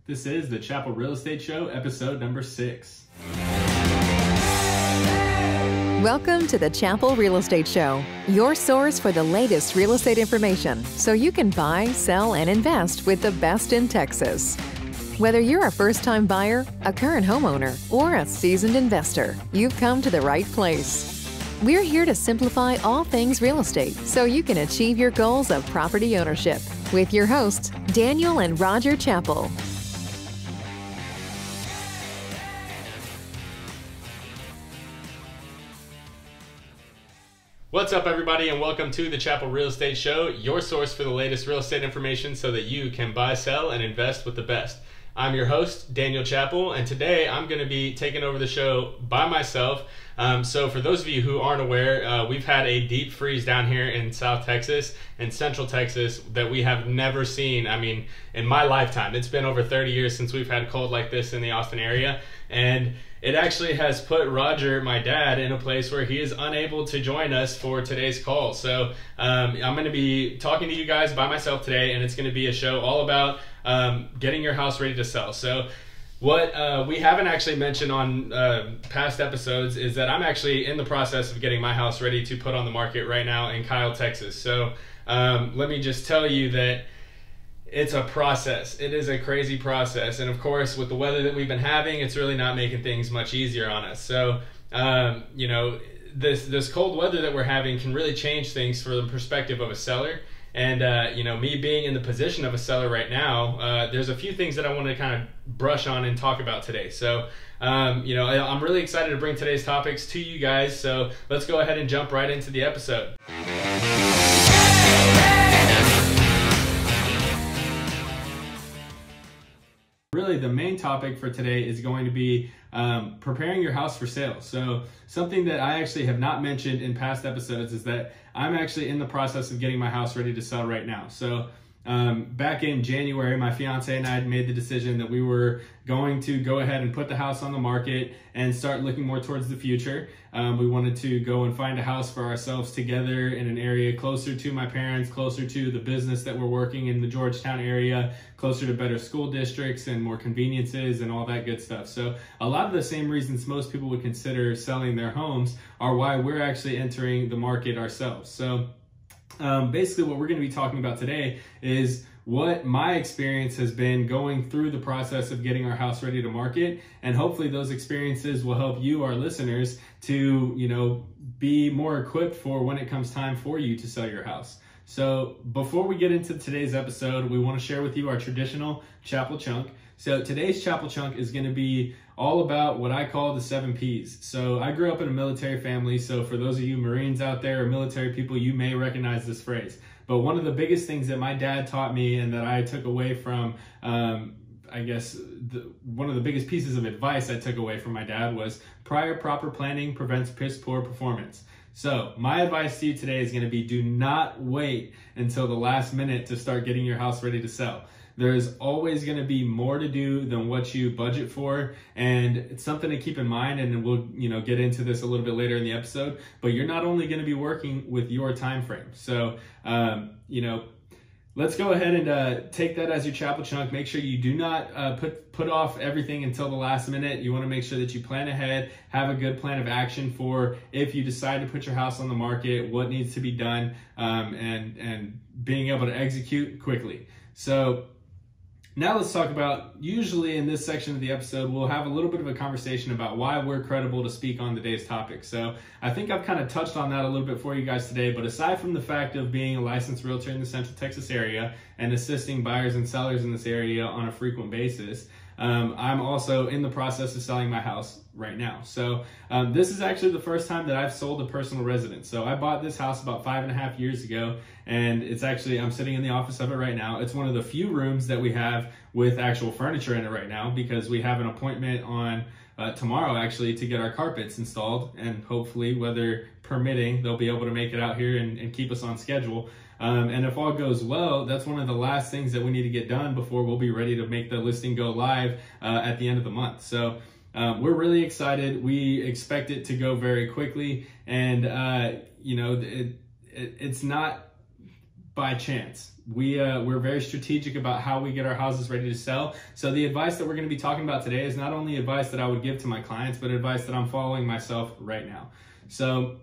This is the Chappell Real Estate Show, episode number 6. Welcome to the Chappell Real Estate Show, your source for the latest real estate information so you can buy, sell, and invest with the best in Texas. Whether you're a first-time buyer, a current homeowner, or a seasoned investor, you've come to the right place. We're here to simplify all things real estate so you can achieve your goals of property ownership with your hosts, Daniel and Roger Chappell. What's up, everybody, and welcome to the Chappell Real Estate Show, your source for the latest real estate information so that you can buy, sell, and invest with the best. I'm your host, Daniel Chappell, and today I'm going to be taking over the show by myself. So for those of you who aren't aware, we've had a deep freeze down here in South Texas and Central Texas that we have never seen, in my lifetime. It's been over 30 years since we've had cold like this in the Austin area, and it actually has put Roger, my dad, in a place where he is unable to join us for today's call. So I'm going to be talking to you guys by myself today, and it's going to be a show all about getting your house ready to sell. So what we haven't actually mentioned on past episodes is that I'm actually in the process of getting my house ready to put on the market right now in Kyle, Texas. So let me just tell you that it's a process. It is a crazy process. And of course, with the weather that we've been having, it's really not making things much easier on us. So, this cold weather that we're having can really change things for the perspective of a seller. And, me being in the position of a seller right now, there's a few things that I want to kind of brush on and talk about today. So, I'm really excited to bring today's topics to you guys. So let's go ahead and jump right into the episode. Really, the main topic for today is going to be preparing your house for sale. So something that I actually have not mentioned in past episodes is that I'm actually in the process of getting my house ready to sell right now. So back in January, my fiance and I had made the decision that we were going to go ahead and put the house on the market and start looking more towards the future. We wanted to go and find a house for ourselves together in an area closer to my parents, closer to the business that we're working in the Georgetown area, closer to better school districts and more conveniences and all that good stuff. So a lot of the same reasons most people would consider selling their homes are why we're actually entering the market ourselves. So basically what we're going to be talking about today is what my experience has been going through the process of getting our house ready to market, and hopefully those experiences will help you, our listeners, to be more equipped for when it comes time for you to sell your house. So before we get into today's episode, we want to share with you our traditional Chappell Chunk. So today's Chappell Chunk is going to be all about what I call the 7 Ps. So I grew up in a military family, so for those of you Marines out there or military people, you may recognize this phrase. But one of the biggest things that my dad taught me and that I took away from, one of the biggest pieces of advice I took away from my dad was prior proper planning prevents piss poor performance. So my advice to you today is going to be do not wait until the last minute to start getting your house ready to sell. There's always going to be more to do than what you budget for, and it's something to keep in mind, and we'll get into this a little bit later in the episode, but you're not only going to be working with your time frame. So let's go ahead and take that as your Chappell Chunk. Make sure you do not put off everything until the last minute. You want to make sure that you plan ahead, have a good plan of action for if you decide to put your house on the market, what needs to be done, and being able to execute quickly. So now let's talk about, usually in this section of the episode, we'll have a little bit of a conversation about why we're credible to speak on today's topic. So I think I've kind of touched on that a little bit for you guys today, but aside from the fact of being a licensed realtor in the Central Texas area and assisting buyers and sellers in this area on a frequent basis, I'm also in the process of selling my house right now. So this is actually the first time that I've sold a personal residence. So I bought this house about 5.5 years ago, and it's actually, I'm sitting in the office of it right now. It's one of the few rooms that we have with actual furniture in it right now because we have an appointment on tomorrow actually to get our carpets installed, and hopefully, weather permitting, they'll be able to make it out here and keep us on schedule. And if all goes well, that's one of the last things that we need to get done before we'll be ready to make the listing go live at the end of the month. So we're really excited. We expect it to go very quickly, and it's not by chance. We're very strategic about how we get our houses ready to sell. So the advice that we're going to be talking about today is not only advice that I would give to my clients, but advice that I'm following myself right now. So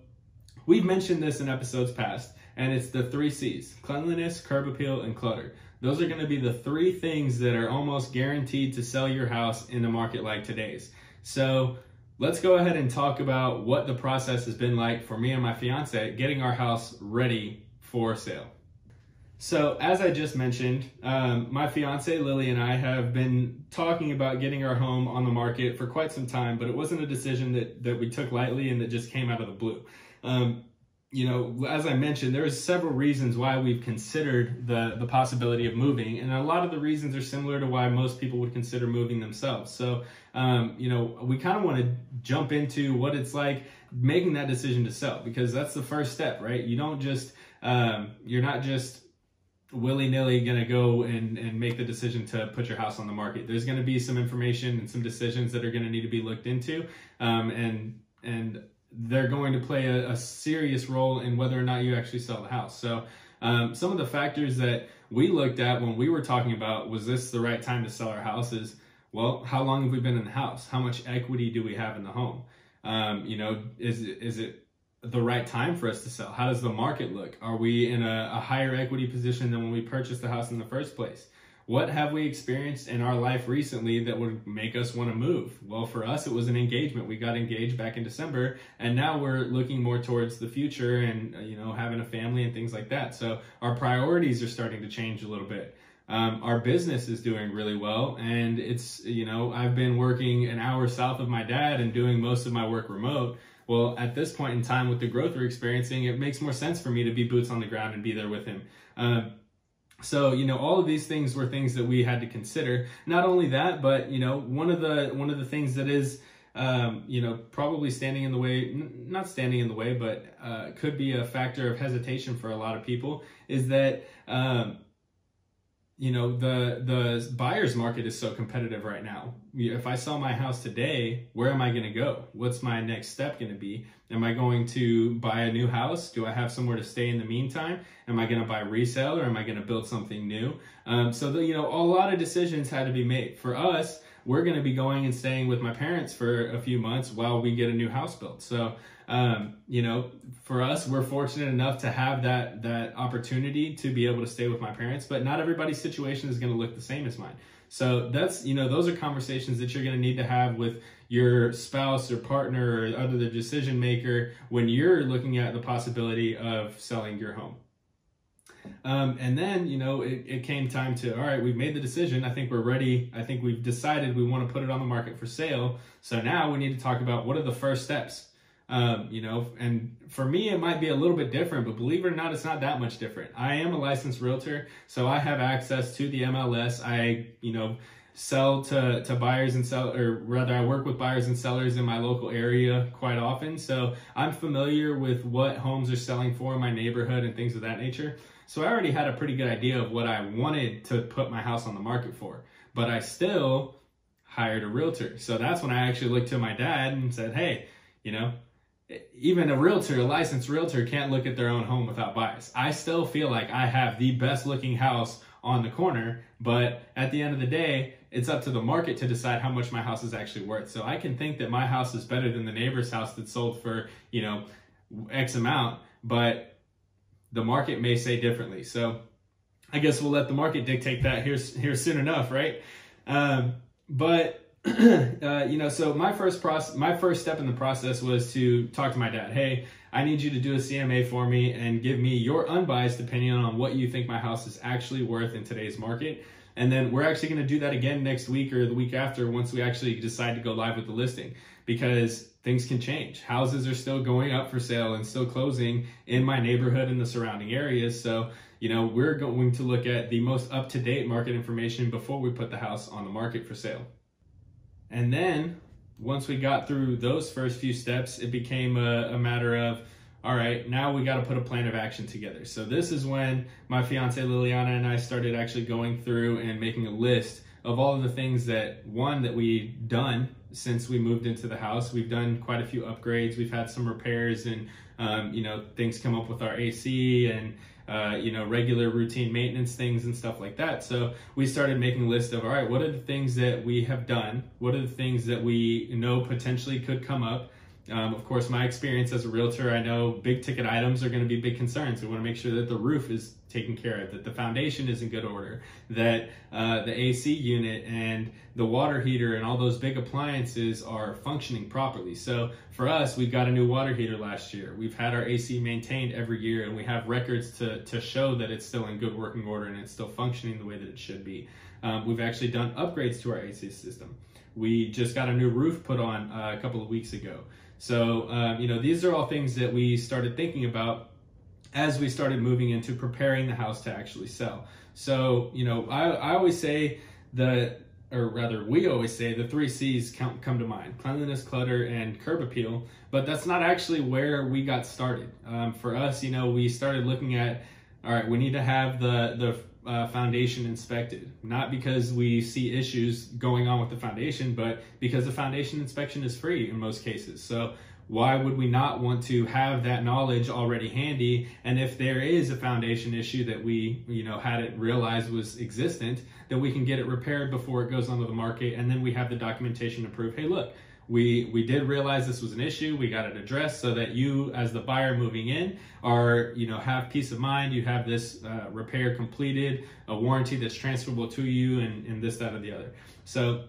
we've mentioned this in episodes past, and it's the 3 C's: cleanliness, curb appeal, and clutter. Those are going to be the 3 things that are almost guaranteed to sell your house in a market like today's. So let's go ahead and talk about what the process has been like for me and my fiance getting our house ready for sale. So as I just mentioned, my fiance Lily and I have been talking about getting our home on the market for quite some time, but it wasn't a decision that we took lightly and that just came out of the blue. You know, as I mentioned, there's several reasons why we've considered the possibility of moving, and a lot of the reasons are similar to why most people would consider moving themselves. So, you know, we kind of want to jump into what it's like making that decision to sell, because that's the first step, right? You don't just, you're not just willy-nilly going to go and make the decision to put your house on the market. There's going to be some information and some decisions that are going to need to be looked into, and they're going to play a serious role in whether or not you actually sell the house. So some of the factors that we looked at when we were talking about, was this the right time to sell our house, is, well, how long have we been in the house? How much equity do we have in the home? You know, is it the right time for us to sell? How does the market look? Are we in a higher equity position than when we purchased the house in the first place? What have we experienced in our life recently that would make us want to move? Well, for us, it was an engagement. We got engaged back in December, and now we're looking more towards the future and, you know, having a family and things like that. So our priorities are starting to change a little bit. Our business is doing really well, and it's, you know, I've been working an hour south of my dad and doing most of my work remote. Well, at this point in time, with the growth we're experiencing, it makes more sense for me to be boots on the ground and be there with him. So, you know, all of these things were things that we had to consider. Not only that, but, you know, one of the things that is, you know, probably standing in the way, not standing in the way, but could be a factor of hesitation for a lot of people, is that, you know, the buyer's market is so competitive right now. If I sell my house today, where am I going to go? What's my next step going to be? Am I going to buy a new house? Do I have somewhere to stay in the meantime? Am I going to buy resale, or am I going to build something new? You know, a lot of decisions had to be made. For us, we're going to be going and staying with my parents for a few months while we get a new house built. So, you know, for us, we're fortunate enough to have that opportunity to be able to stay with my parents, but not everybody's situation is going to look the same as mine. So that's, you know, those are conversations that you're going to need to have with your spouse or partner or other decision maker when you're looking at the possibility of selling your home. And then, you know, it came time to, all right, we've made the decision. I think we're ready. I think we've decided we want to put it on the market for sale. So now we need to talk about what are the first steps. You know, and for me, it might be a little bit different, but believe it or not, it's not that much different. I am a licensed realtor, so I have access to the MLS. I, you know, sell to buyers and sell, or rather I work with buyers and sellers in my local area quite often. So I'm familiar with what homes are selling for in my neighborhood and things of that nature. So I already had a pretty good idea of what I wanted to put my house on the market for, but I still hired a realtor. So that's when I actually looked to my dad and said, hey, you know, even a realtor, a licensed realtor, can't look at their own home without bias. I still feel like I have the best looking house on the corner, but at the end of the day, it's up to the market to decide how much my house is actually worth. So I can think that my house is better than the neighbor's house that sold for, you know, X amount, but the market may say differently. So I guess we'll let the market dictate that here soon enough, right? You know, so my first step in the process was to talk to my dad. Hey, I need you to do a CMA for me and give me your unbiased opinion on what you think my house is actually worth in today's market. And then we're actually going to do that again next week or the week after, once we actually decide to go live with the listing, because things can change. Houses are still going up for sale and still closing in my neighborhood and the surrounding areas. So, you know, we're going to look at the most up-to-date market information before we put the house on the market for sale. And then once we got through those first few steps, it became a matter of, all right, now we got to put a plan of action together. So this is when my fiance Liliana and I started actually going through and making a list of all of the things that we've done since we moved into the house. We've done quite a few upgrades. We've had some repairs, and things come up with our AC and regular routine maintenance things and stuff like that. So we started making a list of, all right, what are the things that we have done? What are the things that we know potentially could come up? Of course, my experience as a realtor, I know big ticket items are going to be big concerns. We want to make sure that the roof is taken care of, that the foundation is in good order, that the AC unit and the water heater and all those big appliances are functioning properly. So for us, we got a new water heater last year. We've had our AC maintained every year, and we have records to show that it's still in good working order and it's still functioning the way that it should be. We've actually done upgrades to our AC system. We just got a new roof put on a couple of weeks ago. So, these are all things that we started thinking about as we started moving into preparing the house to actually sell. So, I always say we always say the 3 C's come to mind: cleanliness, clutter, and curb appeal. But that's not actually where we got started. For us, we started looking at, all right, we need to have the foundation inspected, not because we see issues going on with the foundation, but because the foundation inspection is free in most cases. So why would we not want to have that knowledge already handy? And if there is a foundation issue that we hadn't realized was existent, then we can get it repaired before it goes onto the market. And then we have the documentation to prove, hey, look, we did realize this was an issue. We got it addressed, so that you, as the buyer moving in, have peace of mind. You have this repair completed, a warranty that's transferable to you, and this, that, or the other. So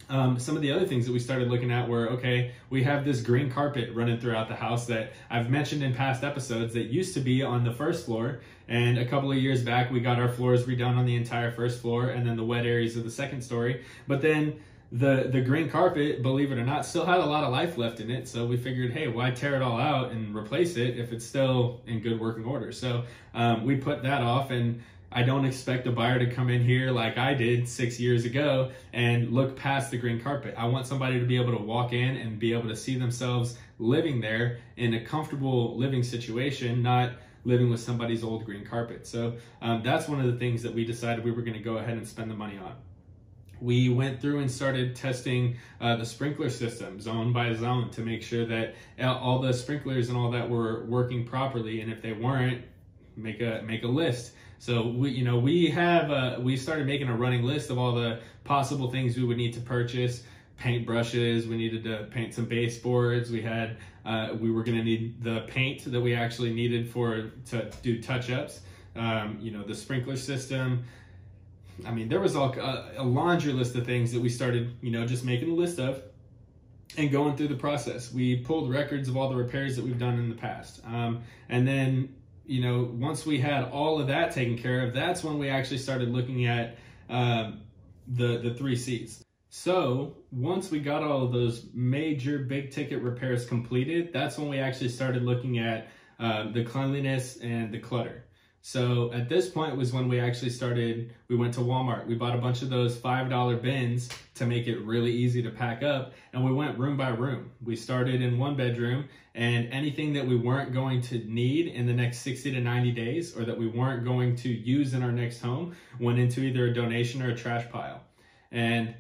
some of the other things that we started looking at were, okay, we have this green carpet running throughout the house that I've mentioned in past episodes that used to be on the first floor. And a couple of years back, we got our floors redone on the entire first floor, and then the wet areas of the second story. But then the green carpet, believe it or not, still had a lot of life left in it. So we figured, hey, why tear it all out and replace it if it's still in good working order? So we put that off, and I don't expect a buyer to come in here like I did 6 years ago and look past the green carpet. I want somebody to be able to walk in and be able to see themselves living there in a comfortable living situation, not living with somebody's old green carpet. So that's one of the things that we decided we were going to go ahead and spend the money on. We went through and started testing the sprinkler system zone by zone to make sure that all the sprinklers and all that were working properly. And if they weren't, make a list. So we started making a running list of all the possible things we would need to purchase. Paint brushes, we needed to paint some baseboards. We were going to need the paint that we actually needed to do touch-ups. The sprinkler system. I mean, there was a laundry list of things that we started, just making a list of and going through the process. We pulled records of all the repairs that we've done in the past. And then, once we had all of that taken care of, that's when we actually started looking at the 3 C's. So once we got all of those major big ticket repairs completed, that's when we actually started looking at the cleanliness and the clutter. So at this point was when we actually we went to Walmart. We bought a bunch of those $5 bins to make it really easy to pack up. And we went room by room. We started in one bedroom, and anything that we weren't going to need in the next 60 to 90 days or that we weren't going to use in our next home went into either a donation or a trash pile. And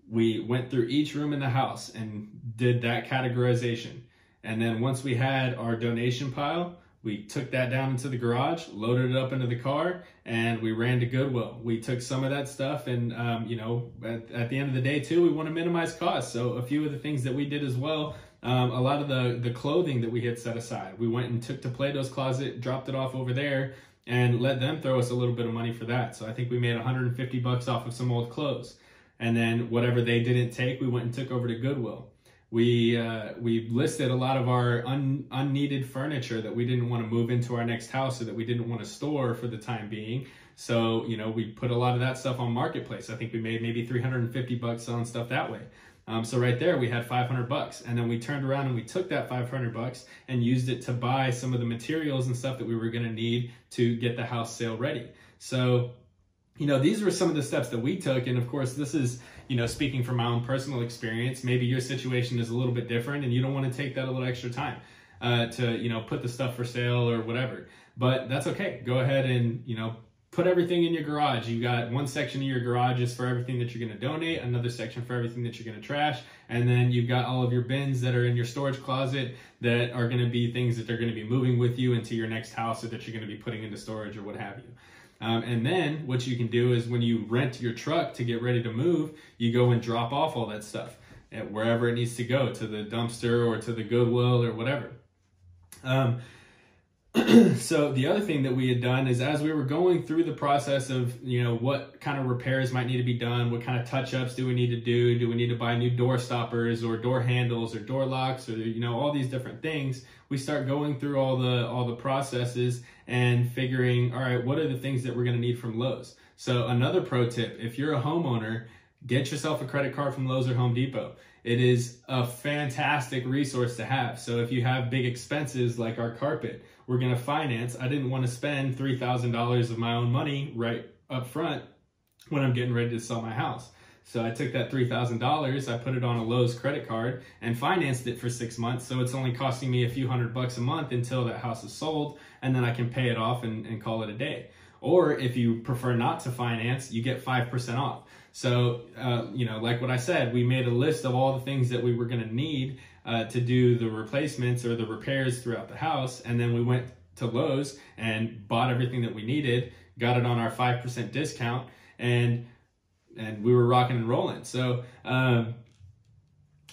we went through each room in the house and did that categorization. And then once we had our donation pile, we took that down into the garage, loaded it up into the car, and we ran to Goodwill. We took some of that stuff, and at the end of the day too, we want to minimize costs. So a few of the things that we did as well, a lot of the clothing that we had set aside, we went and took to Plato's Closet, dropped it off over there, and let them throw us a little bit of money for that. So I think we made $150 off of some old clothes. And then whatever they didn't take, we went and took over to Goodwill. We listed a lot of our unneeded furniture that we didn't want to move into our next house or that we didn't want to store for the time being. So, we put a lot of that stuff on Marketplace. I think we made maybe $350 selling stuff that way. So right there, we had $500. And then we turned around and we took that $500 and used it to buy some of the materials and stuff that we were going to need to get the house sale ready. So, these were some of the steps that we took. And of course, this is, speaking from my own personal experience. Maybe your situation is a little bit different and you don't want to take that a little extra time to, put the stuff for sale or whatever. But that's okay. Go ahead and, put everything in your garage. You got one section of your garage is for everything that you're going to donate, another section for everything that you're going to trash, and then you've got all of your bins that are in your storage closet that are going to be things that they're going to be moving with you into your next house, or that you're going to be putting into storage or what have you. And then what you can do is when you rent your truck to get ready to move, you go and drop off all that stuff at wherever it needs to go, to the dumpster or to the Goodwill or whatever. So the other thing that we had done is, as we were going through the process of, what kind of repairs might need to be done, what kind of touch-ups do we need to do we need to buy new door stoppers or door handles or door locks, or all these different things, we start going through all the processes and figuring, all right, what are the things that we're going to need from Lowe's? So another pro tip, if you're a homeowner, get yourself a credit card from Lowe's or Home Depot. It is a fantastic resource to have. So if you have big expenses like our carpet, we're going to finance. I didn't want to spend $3,000 of my own money right up front when I'm getting ready to sell my house. So I took that $3,000, I put it on a Lowe's credit card and financed it for 6 months. So it's only costing me a few $100 a month until that house is sold, and then I can pay it off and call it a day. Or if you prefer not to finance, you get 5% off. So, like what I said, we made a list of all the things that we were going to need to do the replacements or the repairs throughout the house. And then we went to Lowe's and bought everything that we needed, got it on our 5% discount, and we were rocking and rolling. So,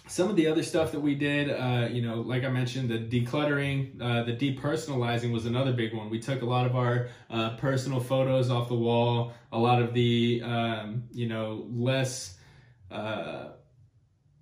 some of the other stuff that we did, like I mentioned, the decluttering, the depersonalizing was another big one. We took a lot of our personal photos off the wall, a lot of the, less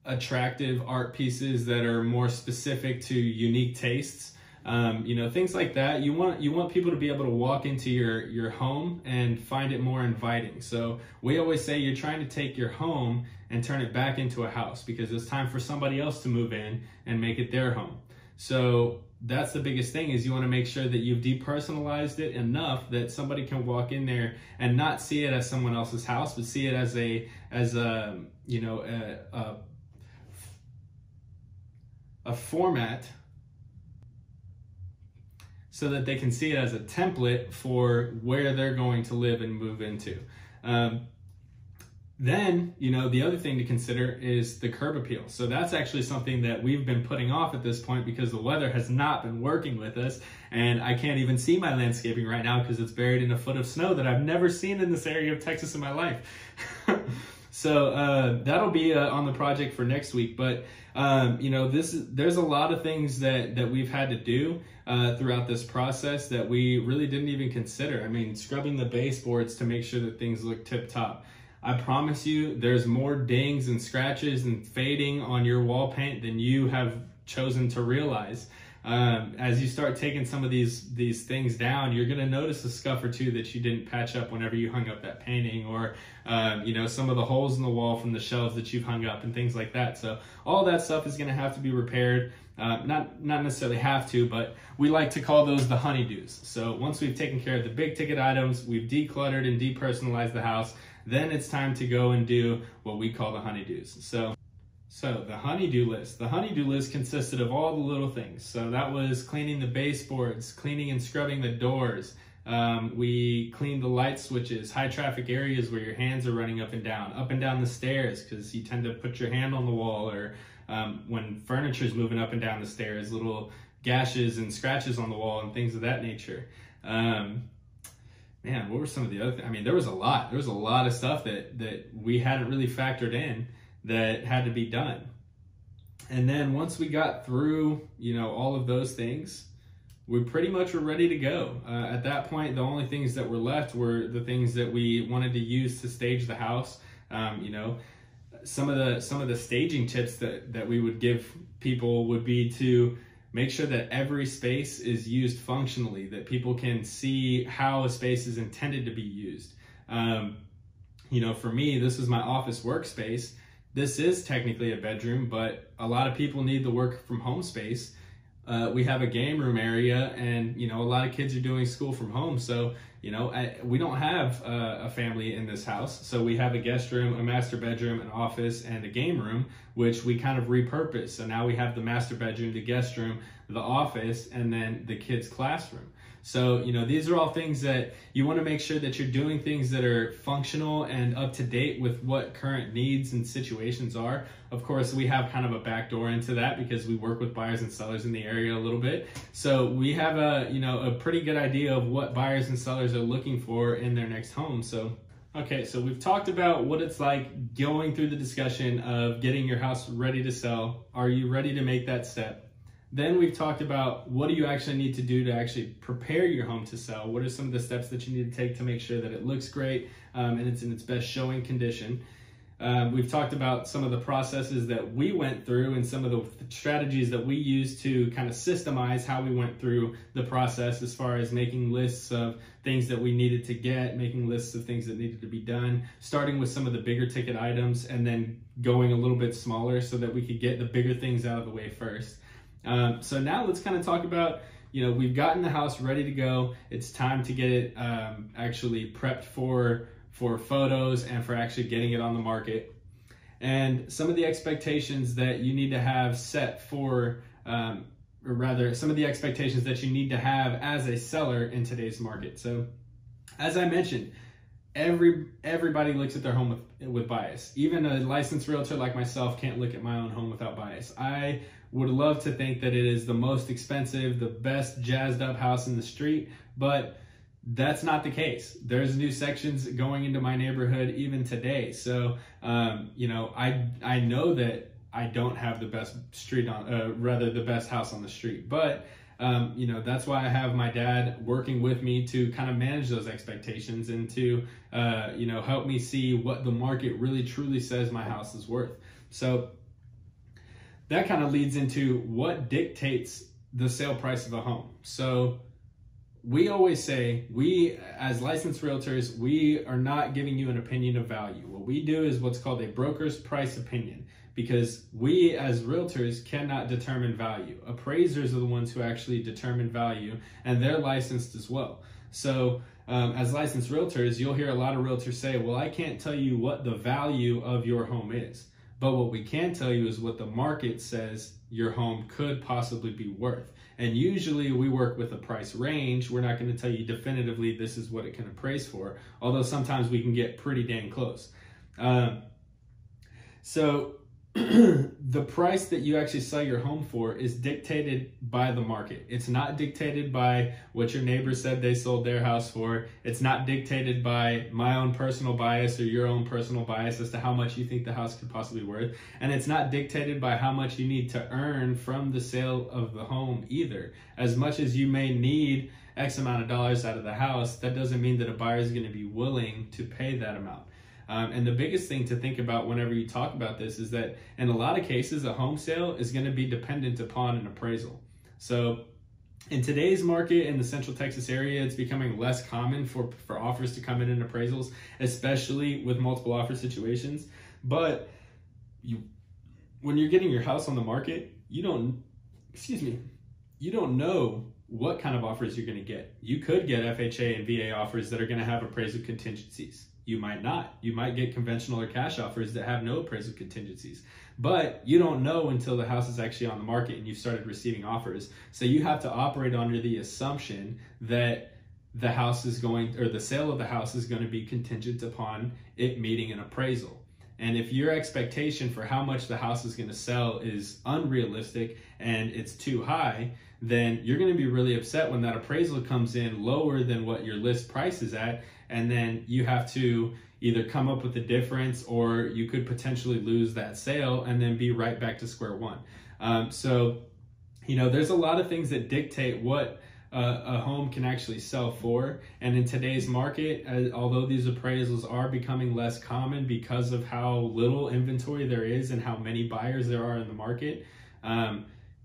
attractive art pieces that are more specific to unique tastes. Things like that. You want people to be able to walk into your home and find it more inviting. So we always say you're trying to take your home and turn it back into a house, because it's time for somebody else to move in and make it their home. So that's the biggest thing, is you want to make sure that you've depersonalized it enough that somebody can walk in there and not see it as someone else's house, but see it as a format, so that they can see it as a template for where they're going to live and move into. Then, the other thing to consider is the curb appeal. So that's actually something that we've been putting off at this point because the weather has not been working with us, and I can't even see my landscaping right now because it's buried in a foot of snow that I've never seen in this area of Texas in my life. So that'll be on the project for next week. But there's a lot of things that we've had to do throughout this process that we really didn't even consider. I mean, scrubbing the baseboards to make sure that things look tip top. I promise you, there's more dings and scratches and fading on your wall paint than you have chosen to realize. As you start taking some of these things down, you're going to notice a scuff or two that you didn't patch up whenever you hung up that painting, or some of the holes in the wall from the shelves that you've hung up and things like that. So all that stuff is going to have to be repaired. Not necessarily have to, but we like to call those the honeydews. So once we've taken care of the big ticket items, we've decluttered and depersonalized the house, then it's time to go and do what we call the honeydews. So the honeydew list. The honeydew list consisted of all the little things. So that was cleaning the baseboards, cleaning and scrubbing the doors. We cleaned the light switches, high traffic areas where your hands are running up and down the stairs, because you tend to put your hand on the wall, or when furniture's moving up and down the stairs, little gashes and scratches on the wall and things of that nature. Man, what were some of the other things? I mean, there was a lot of stuff that we hadn't really factored in that had to be done. And then once we got through, all of those things, we pretty much were ready to go. At that point, the only things that were left were the things that we wanted to use to stage the house. Some of the staging tips that we would give people would be to make sure that every space is used functionally, that people can see how a space is intended to be used. For me, this is my office workspace. This is technically a bedroom, but a lot of people need the work from home space. We have a game room area, and a lot of kids are doing school from home. So we don't have a family in this house. So we have a guest room, a master bedroom, an office, and a game room, which we kind of repurpose. So now we have the master bedroom, the guest room, the office, and then the kids' classroom. So, these are all things that you want to make sure that you're doing things that are functional and up to date with what current needs and situations are. Of course, we have kind of a back door into that because we work with buyers and sellers in the area a little bit. So we have a pretty good idea of what buyers and sellers are looking for in their next home. Okay, so we've talked about what it's like going through the discussion of getting your house ready to sell. Are you ready to make that step? Then we've talked about what do you actually need to do to actually prepare your home to sell? What are some of the steps that you need to take to make sure that it looks great and it's in its best showing condition? We've talked about some of the processes that we went through and some of the strategies that we used to kind of systemize how we went through the process, as far as making lists of things that we needed to get, making lists of things that needed to be done, starting with some of the bigger ticket items and then going a little bit smaller so that we could get the bigger things out of the way first. So now let's kind of talk about, we've gotten the house ready to go. It's time to get it actually prepped for photos and for actually getting it on the market. And some of the expectations that you need to have set for, or rather some of the expectations that you need to have as a seller in today's market. So as I mentioned, everybody looks at their home with bias. Even a licensed realtor like myself can't look at my own home without bias. I would love to think that it is the most expensive, the best jazzed up house in the street, but that's not the case. There's new sections going into my neighborhood even today. So, I know that I don't have the best the best house on the street, but that's why I have my dad working with me to kind of manage those expectations and to, help me see what the market really truly says my house is worth. So that kind of leads into what dictates the sale price of a home. So we always say, we as licensed realtors, we are not giving you an opinion of value. What we do is what's called a broker's price opinion, because we as realtors cannot determine value. Appraisers are the ones who actually determine value, and they're licensed as well. So as licensed realtors, you'll hear a lot of realtors say, well, I can't tell you what the value of your home is. But what we can tell you is what the market says your home could possibly be worth. And usually we work with a price range. We're not going to tell you definitively this is what it can appraise for, although sometimes we can get pretty dang close. So the price that you actually sell your home for is dictated by the market. It's not dictated by what your neighbor said they sold their house for. It's not dictated by my own personal bias or your own personal bias as to how much you think the house could possibly be worth. And it's not dictated by how much you need to earn from the sale of the home either. As much as you may need X amount of dollars out of the house, that doesn't mean that a buyer is going to be willing to pay that amount. And the biggest thing to think about whenever you talk about this is that in a lot of cases, a home sale is going to be dependent upon an appraisal. So in today's market in the Central Texas area, it's becoming less common for offers to come in appraisals, especially with multiple offer situations. But when you're getting your house on the market, you don't know what kind of offers you're going to get. You could get FHA and VA offers that are going to have appraisal contingencies. You might not. You might get conventional or cash offers that have no appraisal contingencies. But you don't know until the house is actually on the market and you've started receiving offers. So you have to operate under the assumption that the house is going, or the sale of the house is going to be contingent upon it meeting an appraisal. And if your expectation for how much the house is going to sell is unrealistic and it's too high, then you're going to be really upset when that appraisal comes in lower than what your list price is at. And then you have to either come up with a difference, or you could potentially lose that sale and then be right back to square one. So there's a lot of things that dictate what a home can actually sell for. And in today's market, although these appraisals are becoming less common because of how little inventory there is and how many buyers there are in the market,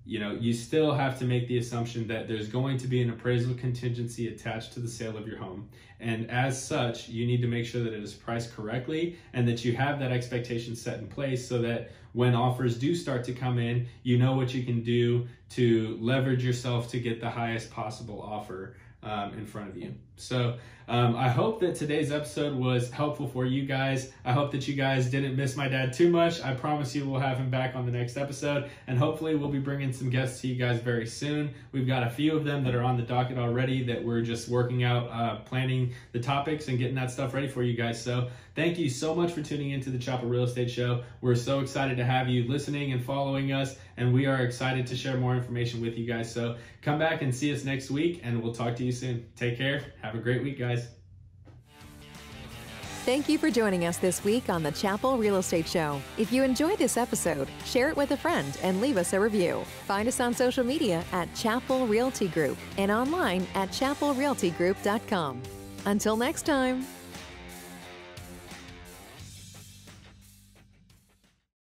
you still have to make the assumption that there's going to be an appraisal contingency attached to the sale of your home. And as such, you need to make sure that it is priced correctly and that you have that expectation set in place so that when offers do start to come in, you know what you can do to leverage yourself to get the highest possible offer in front of you. So I hope that today's episode was helpful for you guys. I hope that you guys didn't miss my dad too much. I promise you we'll have him back on the next episode, and hopefully we'll be bringing some guests to you guys very soon. We've got a few of them that are on the docket already that we're just working out, planning the topics and getting that stuff ready for you guys. So thank you so much for tuning into the Chappell Real Estate Show. We're so excited to have you listening and following us, and we are excited to share more information with you guys. So come back and see us next week, and we'll talk to you soon. Take care. Have a great week, guys. Thank you for joining us this week on the Chappell Real Estate Show. If you enjoyed this episode, share it with a friend and leave us a review. Find us on social media at Chappell Realty Group and online at chappellrealtygroup.com. Until next time.